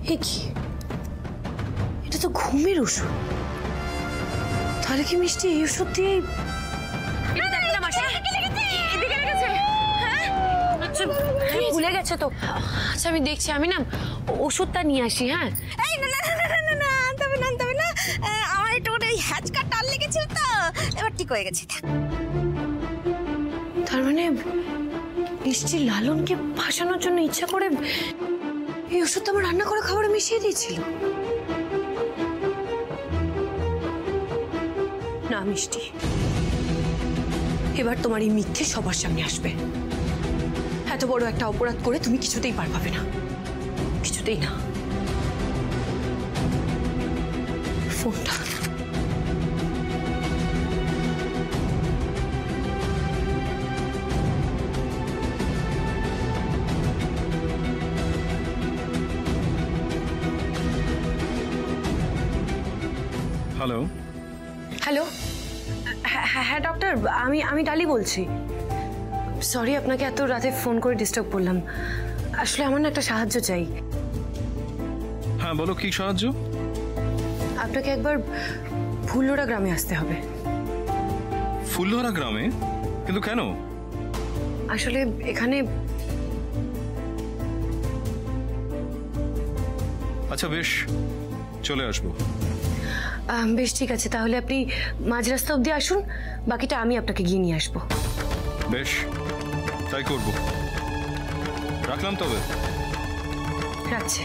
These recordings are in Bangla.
কি এটা তো ঘুমের ওষুধ। তাহলে কি মিষ্টি এই ওষুধ দিয়ে ভুলে গেছে তো? আচ্ছা আমি দেখছি, আমি না ওষুধটা নিয়ে আসি। হ্যাঁ আমার একটু হ্যাচকা টাল লেগেছিল তো, এবার ঠিক হয়ে গেছে। তার মানে মিষ্টি লালনকে ফাঁসানোর জন্য ইচ্ছা করে এই ওষুধটা আমার রান্না করা খাবারে মিশিয়ে দিয়েছিল। না মিষ্টি, এবার তোমার এই মিথ্যে সবার সামনে আসবে। এত বড় একটা অপরাধ করে তুমি কিছুতেই পার পাবে না, কিছুতেই না। ফোনটা হ্যালো। হ্যালো, হ্যাঁ ডক্টর, আমি ডালি বলছি। সরি আপনাকে এত রাতে ফোন করে ডিস্টার্ব করলাম। আসলে আমার না একটা সাহায্য চাই। হ্যাঁ বলো, কি সাহায্য? আপনাকে একবার ফুললোড়া গ্রামে আসতে হবে। ফুললোড়া গ্রামে? কিন্তু কেন? আসলে এখানে আচ্ছা বেশ, চলে আসবো। বেশ ঠিক আছে, তাহলে আপনি মাঝ রাস্তা অব্দি আসুন, বাকিটা আমি আপনাকে গিয়ে নিয়ে আসবো। বেশ, তাই করবো। রাখলাম তবে। রাখছি।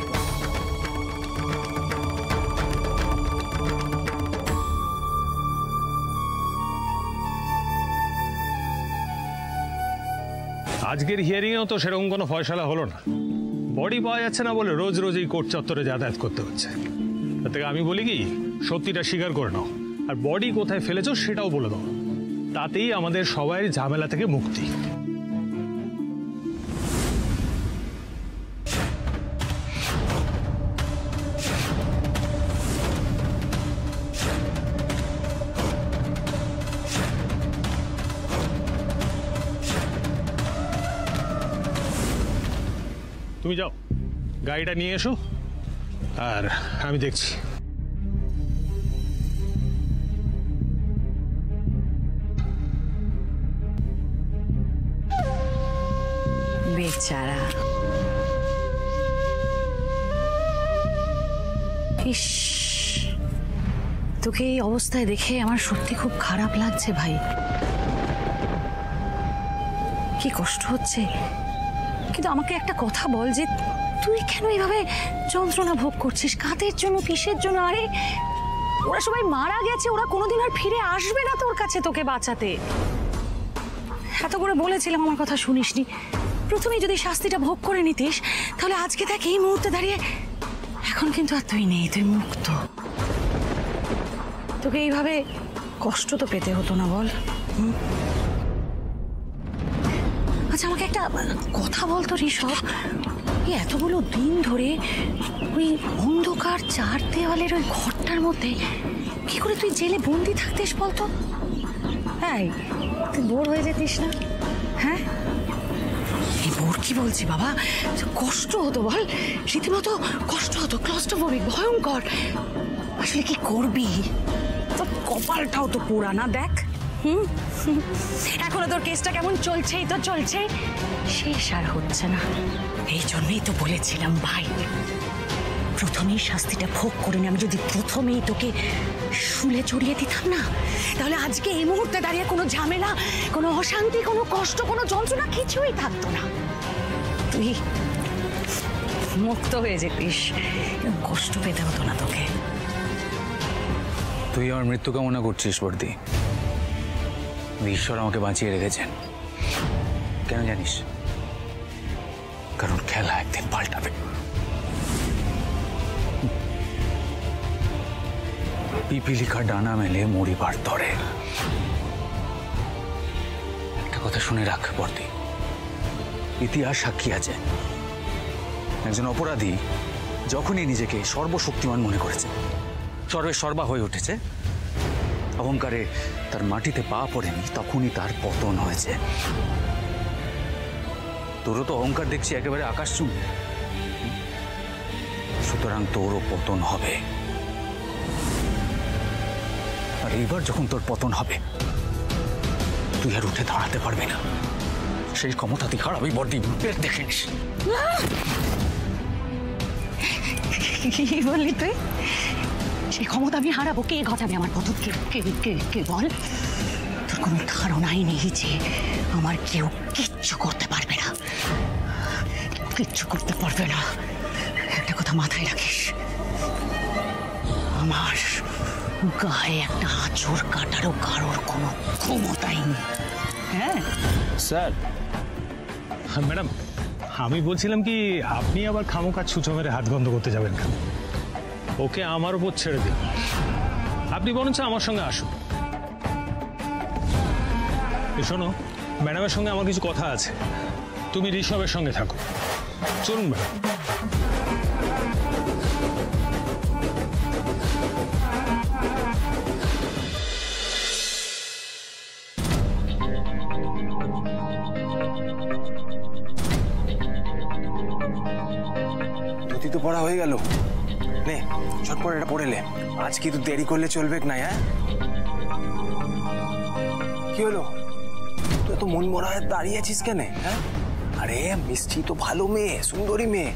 আজকের হিয়ারিংয়েও তো সেরকম কোনো ফয়সালা হলো না। বডি পাওয়া যাচ্ছে না বলে রোজ রোজ এই কোর্ট চত্বরে যাতায়াত করতে হচ্ছে। তার থেকে আমি বলি কি, সত্যিটা স্বীকার করে নাও, আর বডি কোথায় ফেলেছো সেটাও বলে দাও। তাতেই আমাদের সবাই ঝামেলা থেকে মুক্তি। তুমি যাও, গাড়িটা নিয়ে এসো, আর আমি দেখছি। বেচারা, ইস, তোকে এই অবস্থায় দেখে আমার সত্যি খুব খারাপ লাগছে ভাই। কি কষ্ট হচ্ছে। কিন্তু আমাকে একটা কথা বল, যে তুই কেন এইভাবে যন্ত্রণা ভোগ করছিস? কাদের জন্য, কিসের জন্য? আরে ওরা সবাই মারা গেছে, ওরা কোনোদিন আর ফিরে আসবে না তোর কাছে তোকে বাঁচাতে। এত করে বলেছিলাম, আমার কথা শুনিসনি। প্রথমে যদি শাস্তিটা ভোগ করে নিতিস, তাহলে আজকে দেখ এই মুহূর্তে দাঁড়িয়ে, এখন কিন্তু আর তুই নেই, তুই মুক্ত। তোকে এইভাবে কষ্ট তো পেতে হতো না, বল? আচ্ছা আমাকে একটা কথা বলতো ঋষভ, এই এতগুলো দিন ধরে ওই অন্ধকার চার দেওয়ালের ওই ঘরটার মধ্যে কি করে তুই জেলে বন্দি থাকতিস বলতো? হ্যাঁ, তুই বোর হয়ে যেতিস না? হ্যাঁ, এই বোর কি বলছি বাবা, কষ্ট হতো বল, রীতিমতো কষ্ট হতো, ক্লস্ট্রোফোবিক, ভয়ঙ্কর। আসলে কি করবি, তোর কপালটাও তো পোড়া না, দেখ। এখনো তোর কেসটা কেমন চলছেই তো চলছে, শেষ আর হচ্ছে না। এই জন্যই তো বলেছিলাম ভাই, প্রথমেই শাস্তিটা ভোগ করে নি। আমি যদি প্রথমেই তোকে শুলে চড়িয়ে দিতাম না, তাহলে আজকে এই মুহূর্তে দাঁড়িয়ে কোনো ঝামেলা, কোনো অশান্তি, কোনো কষ্ট, কোনো যন্ত্রণা কিছুই থাকতো না। তুই মুক্ত হয়ে যেতিস, কষ্ট পেতে হতো না তোকে। তুই আমার মৃত্যু কামনা করছিস বর্দি? ঈশ্বর আমাকে বাঁচিয়ে রেখেছেন, কেন জানিস? কারণ খেলা একদিন পাল্টাবে। পিপিলিকা ডানা মেলে মরিবার তরে। একটা কথা শুনে রাখ বর্দি, ইতিহাস সাক্ষী আছে, একজন অপরাধী যখনই নিজেকে সর্বশক্তিমান মনে করেছে, সর্বে সর্বা হয়ে উঠেছে, অহংকারে তার মাটিতে পা পড়েনি, তখনই তার পতন হয়েছে। তোরও তো অহংকার দেখছি একেবারে আকাশচুম্বী। সুতরাং তোরও পতন হবে। আর এইবার যখন তোর পতন হবে, তুই আর উঠে দাঁড়াতে পারবি না। সেই ক্ষমতা তুই হারাবি বর্দি, বের দেখে নিস। কি বললি তুই? সেই ক্ষমতা আমি হারাবো? কে ঘটাবে আমার পতন? কে বল? তোর কোনো ধারণাই নেই যে আমার কেউ কিচ্ছু করতে পারবে না, কিচ্ছু করতে পারবে না। একটা কথা মাথায় রাখিস, আমার গায়ে একটা আঁচড় কাটারও কারোর কোনো ক্ষমতাই নেই। হ্যাঁ স্যার। ম্যাডাম, আমি বলছিলাম কি, আপনি আবার খামোকা ছুঁচো মেরে হাত গন্ধ করতে যাবেন কেন? ওকে আমার উপর ছেড়ে দিন। আপনি বরঞ্চ আমার সঙ্গে আসুন। শোনো, ম্যাডামের সঙ্গে আমার কিছু কথা আছে। তুমি ঋষভের সঙ্গে থাকো। চলুন ম্যাডাম। ধুতি তো পড়া হয়ে গেল, নে ঝটপট এটা পড়ে লে। আজ কিন্তু দেরি করলে চলবে না। হ্যাঁ, কি হলো? তুই তো মন মরা হয়ে দাঁড়িয়ে আছিস কেন? হ্যাঁ, আরে মিষ্টি তো ভালো মেয়ে, সুন্দরী মেয়ে,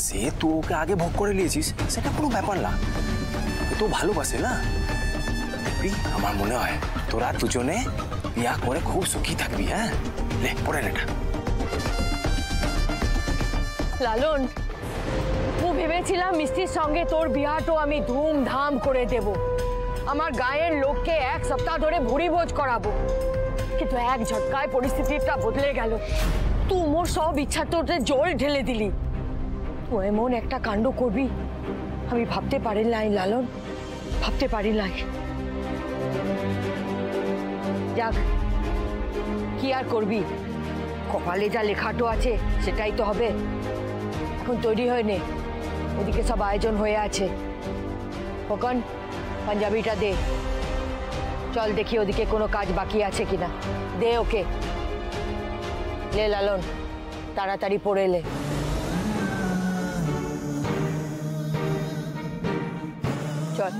সে তুই ওকে আগে ভোগ করে নিয়েছিস, সেটা কোনো ব্যাপার না। তোকে তো ভালোবাসে না? দেখবি, আমার মনে হয় তোরা দুজনে বিয়া করে খুব সুখী থাকবি। হ্যাঁ, লে পড়ে নেটা। লালন, ভেবেছিলাম মিষ্টির সঙ্গে তোর বিয়াটো আমি ধুমধাম করে দেব, আমার গায়ের লোককে এক সপ্তাহ ধরে ভুরি ভোজ করাবো। কিন্তু এক ঝটকায় পরিস্থিতিটা বদলে গেল। তুই মোর সব ইচ্ছা তোদের জল ঢেলে দিলি। তুই এমন একটা কাণ্ড করবি আমি ভাবতে পারি নাই লালন, ভাবতে পারি নাই। যাক, কি আর করবি, কপালে যা লেখাটো আছে সেটাই তো হবে। এখন তৈরি হয়ে নে, ওদিকে সব আয়োজন হয়ে আছে। খোকন, পাঞ্জাবিটা দে। চল দেখি ওদিকে কোনো কাজ বাকি আছে কিনা, দে ওকে। লে লালন, তাড়াতাড়ি পড়ে লে। চল।